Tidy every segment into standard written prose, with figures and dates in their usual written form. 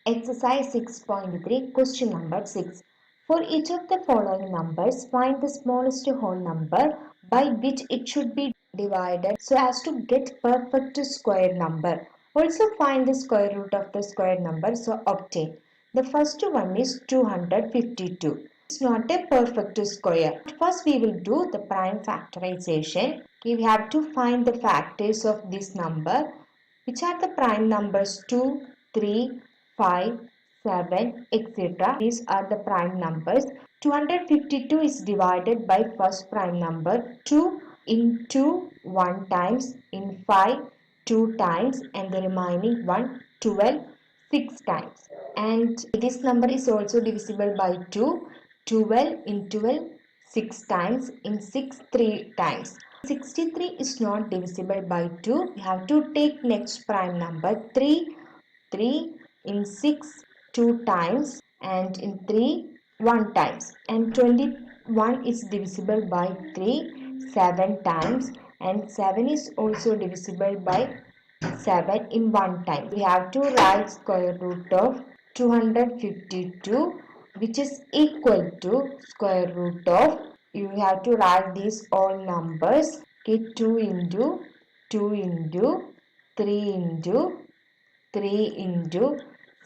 Exercise 6.3, question number 6. For each of the following numbers, find the smallest whole number by which it should be divided so as to get perfect square number. Also find the square root of the square number, so obtain. The first one is 252. It's not a perfect square. First we will do the prime factorization. We have to find the factors of this number, which are the prime numbers 2, 3, 5, 7, etc. These are the prime numbers. 252 is divided by first prime number 2 in 2 1 times, in 5 2 times, and the remaining 1 12 6 times. And this number is also divisible by 2. 12 in 12 6 times, in 6 3 times. 63 is not divisible by 2. We have to take next prime number 3. 3 in 6 2 times, and in 3 1 times. And 21 is divisible by 3 7 times, and 7 is also divisible by 7 in 1 time. We have to write square root of 252, which is equal to square root of, you have to write these all numbers. Okay, 2 into 2 into 3 into 3 into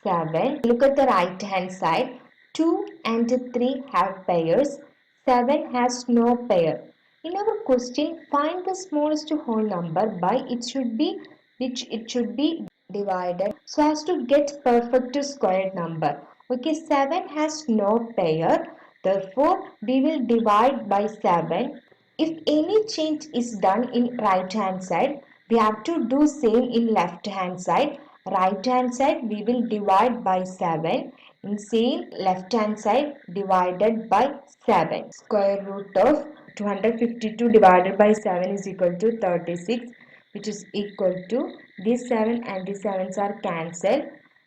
7. Look at the right hand side. 2 and 3 have pairs. 7 has no pair. In our question, find the smallest whole number by which it should be divided so as to get perfect square number. Okay, 7 has no pair. Therefore, we will divide by 7. If any change is done in right hand side, we have to do same in left hand side. Right hand side we will divide by 7. In same left hand side divided by 7. Square root of 252 divided by 7 is equal to 36, which is equal to these 7 and these 7s are cancelled.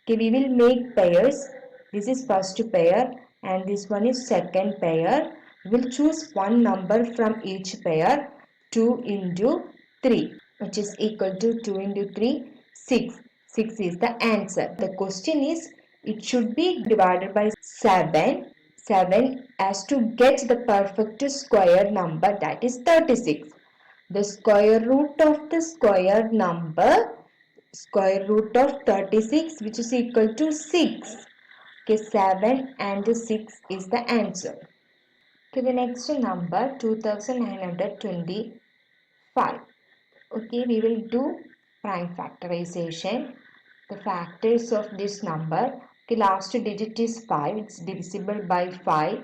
Okay, we will make pairs. This is first pair and this one is second pair. We will choose one number from each pair. 2 into 3, which is equal to 2 into 3, 6. 6 is the answer. The question is, it should be divided by 7. 7 as to get the perfect square number, that is 36. The square root of the square number, square root of 36, which is equal to 6. Okay, 7 and 6 is the answer. Okay, the next number 2925. Okay, we will do prime factorization. The factors of this number. The last digit is 5. It's divisible by 5.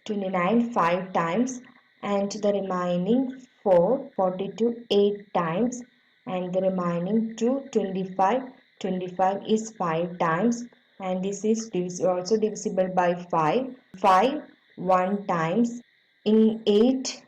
29 5 times, and the remaining 4 42 8 times, and the remaining 2 25. 25 is 5 times, and this is also divisible by 5. 5 1 times, in 8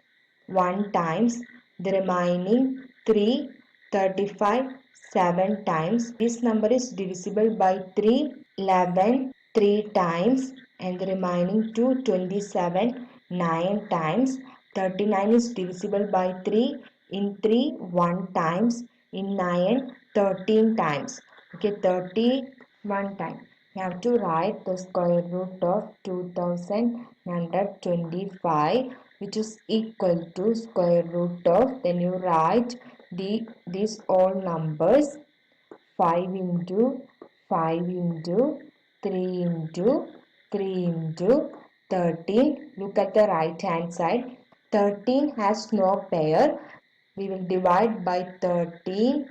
1 times, the remaining 3 35 7 times. This number is divisible by 3. 11 3 times, and the remaining 2 27 9 times. 39 is divisible by 3. In 3 1 times, in 9 13 times. Okay, 31 times. You have to write the square root of 2925, which is equal to square root of, then you write these all numbers. 5 into 5 into 3 into 3 into 13. Look at the right hand side. 13 has no pair. We will divide by 13.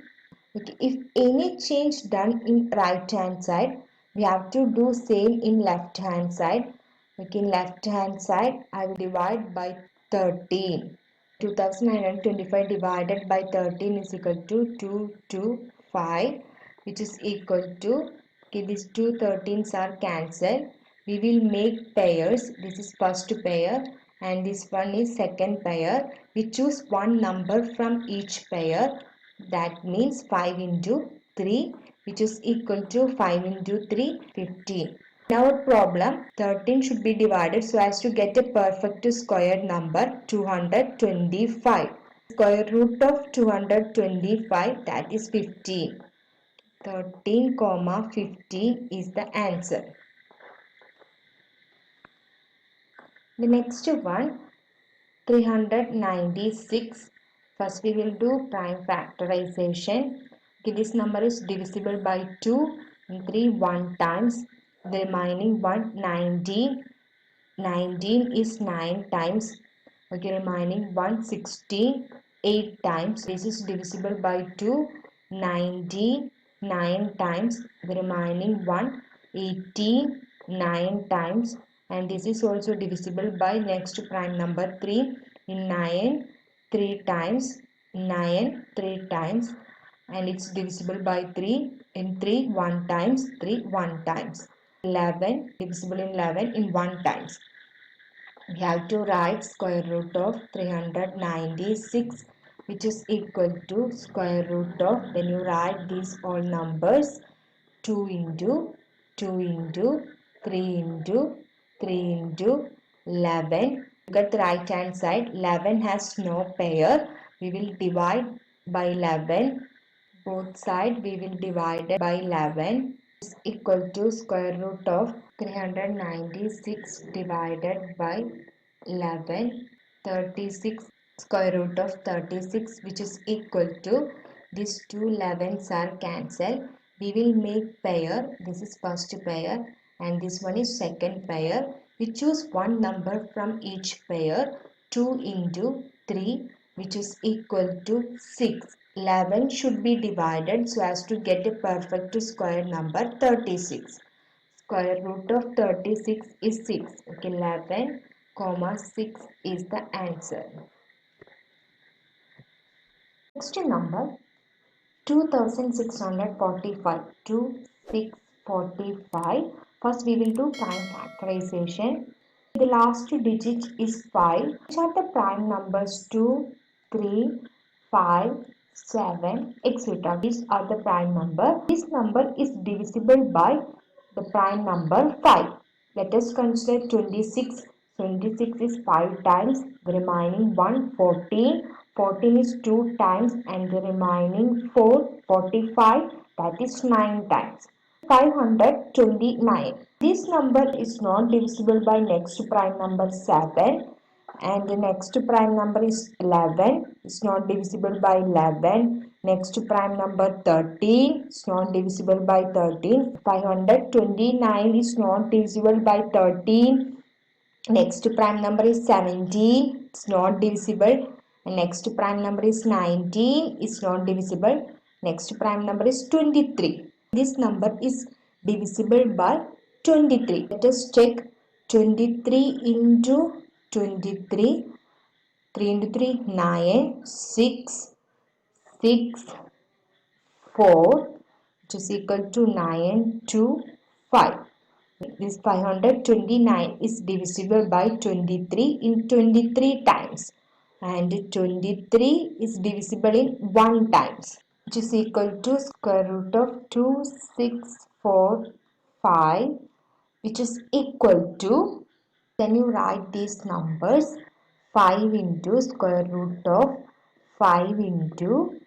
Okay, if any change done in right hand side, we have to do same in left hand side. Okay, in left hand side, I will divide by 13. 2925 divided by 13 is equal to 225, which is equal to, okay, these two 13s are cancelled. We will make pairs. This is first pair and this one is second pair. We choose one number from each pair. That means 5 into 3, which is equal to 5 into 3, 15. In our problem, 13 should be divided so as to get a perfect square number 225. Square root of 225, that is 15. 13, 15 is the answer. The next one, 396. First we will do prime factorization. Okay, this number is divisible by 2 and 3 1 times. The remaining one, 19. 19 is 9 times. Okay, remaining 116 8 times. This is divisible by 2. 19 9 times. The remaining one, 18 9 times. And this is also divisible by next prime number 3. In 9 3 times. 9 3 times. And it's divisible by 3. In 3 1 times. 3 1 times. 11 divisible in 11 in 1 times. We have to write square root of 396, which is equal to square root of, when you write these all numbers, 2 into 2 into 3 into 3 into 11. Look at the right hand side. 11 has no pair. We will divide by 11. Both sides we will divide by 11 is equal to square root of 396 divided by 11, 36, square root of 36, which is equal to, these two 11s are cancelled. We will make pair. This is first pair and this one is second pair. We choose one number from each pair. 2 into 3, which is equal to 6. 11 should be divided so as to get a perfect square number, 36. Square root of 36 is 6. Okay, 11, 6 is the answer. Next number, 2645. 2645. First we will do prime factorization. The last digit is 5. Which are the prime numbers? 2, 3, 5, 7, etc. These are the prime number. This number is divisible by the prime number 5. Let us consider 26. 26 is 5 times. The remaining one, 14. 14 is 2 times and the remaining 4, 45. That is 9 times. 529. This number is not divisible by next prime number 7 and the next prime number is 11. It's not divisible by 11. Next prime number 13 is not divisible by 13. 529 is not divisible by 13. Next prime number is 17. It's not divisible. And next prime number is 19. It's not divisible. Next prime number is 23. This number is divisible by 23. Let us check 23 into 23. 3 into 3, 9, 6, 6, 4, which is equal to 9, 2, 5. This 529 is divisible by 23 in 23 times. And 23 is divisible in 1 times, which is equal to square root of 2645, which is equal to, can you write these numbers? 5 into square root of 5 into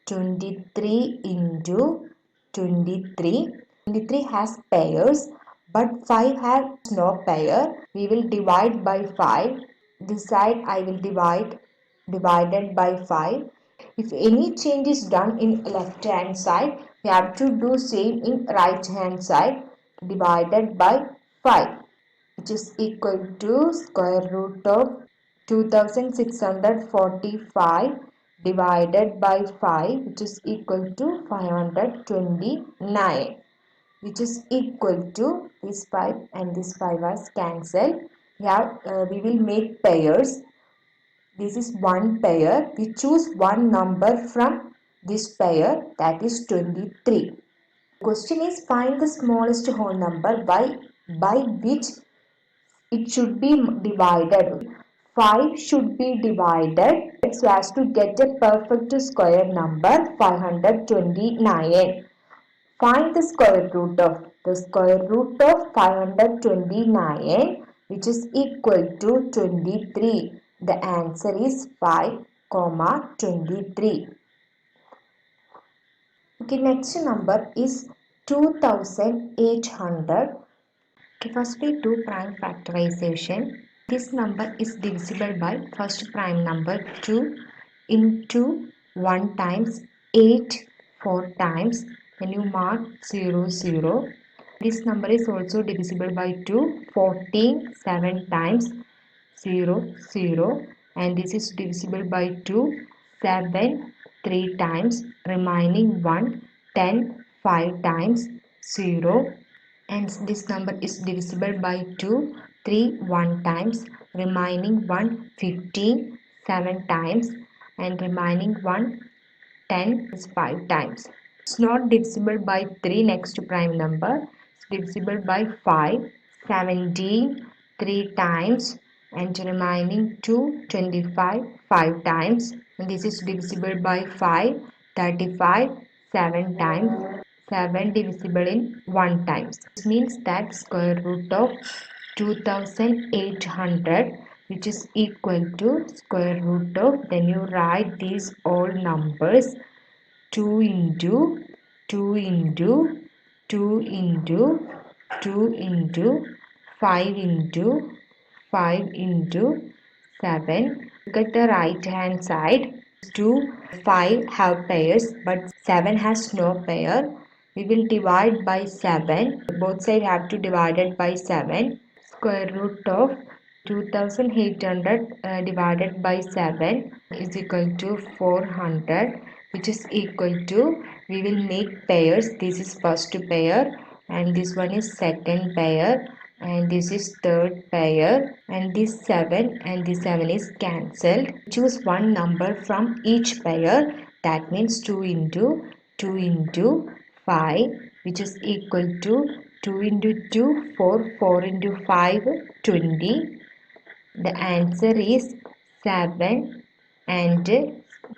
23 into 23. 23 has pairs but 5 has no pair. We will divide by 5. This side I will divided by 5. If any change is done in left hand side, we have to do same in right hand side, divided by 5, which is equal to square root of 2645 divided by 5, which is equal to 529, which is equal to, this 5 and this 5 is cancelled. We will make pairs. This is one pair. We choose one number from this pair, that is 23. Question is, find the smallest whole number by which it should be divided. 5 should be divided so as to get a perfect square number, 529. Find the square root of 529, which is equal to 23. The answer is 5, 23. Okay, next number is 2800. Okay, first we do prime factorization. This number is divisible by first prime number 2 into 1 times 8 4 times. Then you mark 0 0. This number is also divisible by 2 14 7 times 0 0, and this is divisible by 2 7 3 times, remaining 1 10 5 times 0, and this number is divisible by 2 3 1 times, remaining 1 15 7 times, and remaining 1 10 is 5 times. It's not divisible by 3 next prime number. It's divisible by 5 17 3 times, and remaining 2 25 5 times, and this is divisible by 5 35 7 times, 7 divisible in 1 times. This means that square root of 2800, which is equal to square root of, then you write these all numbers, 2 into 2 into 2 into 2 into 5 into 5 into 7. Look at the right hand side. 2 5 have pairs, but 7 has no pair. We will divide by 7. Both sides have to divide it by 7. Square root of 2800 divided by 7 is equal to 400, which is equal to, we will make pairs. This is first pair, and this one is second pair, and this is third pair, and this 7 and this 7 is cancelled. Choose one number from each pair. That means 2 into 2 into 5, which is equal to 2 into 2 4 4 into 5 20. The answer is 7 and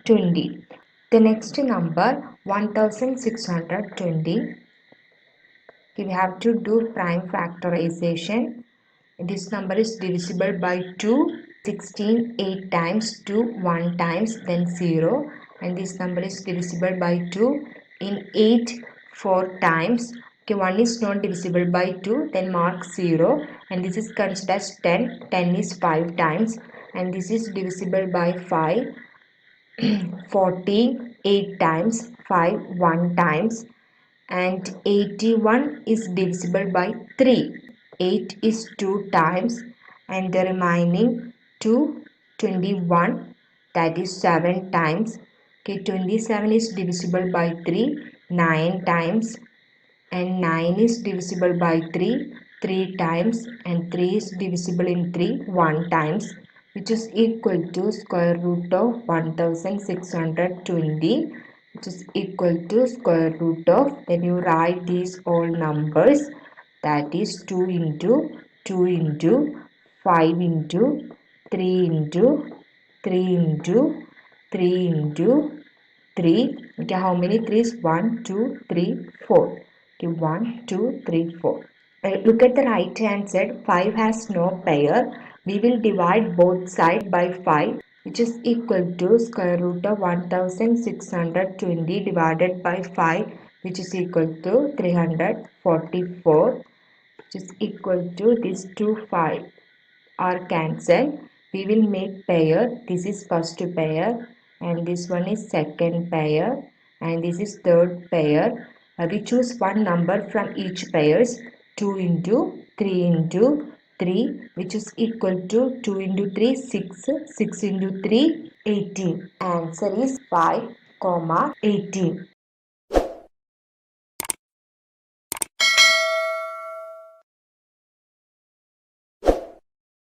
20. The next number 1620. We have to do prime factorization. This number is divisible by 2 16 8 times 2 1 times, then 0, and this number is divisible by 2 in 8 4 times. Okay, 1 is not divisible by 2, then mark 0, and this is considered as 10. 10 is 5 times, and this is divisible by 5 14 8 times, 5 1 times, and 81 is divisible by 3. 8 is 2 times, and the remaining 2 21, that is 7 times. Okay, 27 is divisible by 3 9 times, and 9 is divisible by 3 times, and 3 is divisible in 3 1 times, which is equal to square root of 1620, which is equal to square root of, then you write these all numbers, that is 2 into 2 into 5 into 3 into 3 into 3 into 3. Okay, how many 3s? 1 2 3 4. Okay, 1 2 3 4. Look at the right hand side. 5 has no pair. We will divide both sides by 5, which is equal to square root of 1620 divided by 5, which is equal to 344, which is equal to these 2 5 are cancelled. We will make pair. This is first pair, and this one is second pair, and this is third pair. We choose one number from each pairs. 2 into 3 into 3, which is equal to 2 into 3 6, 6 into 3 18. Answer is 5 18.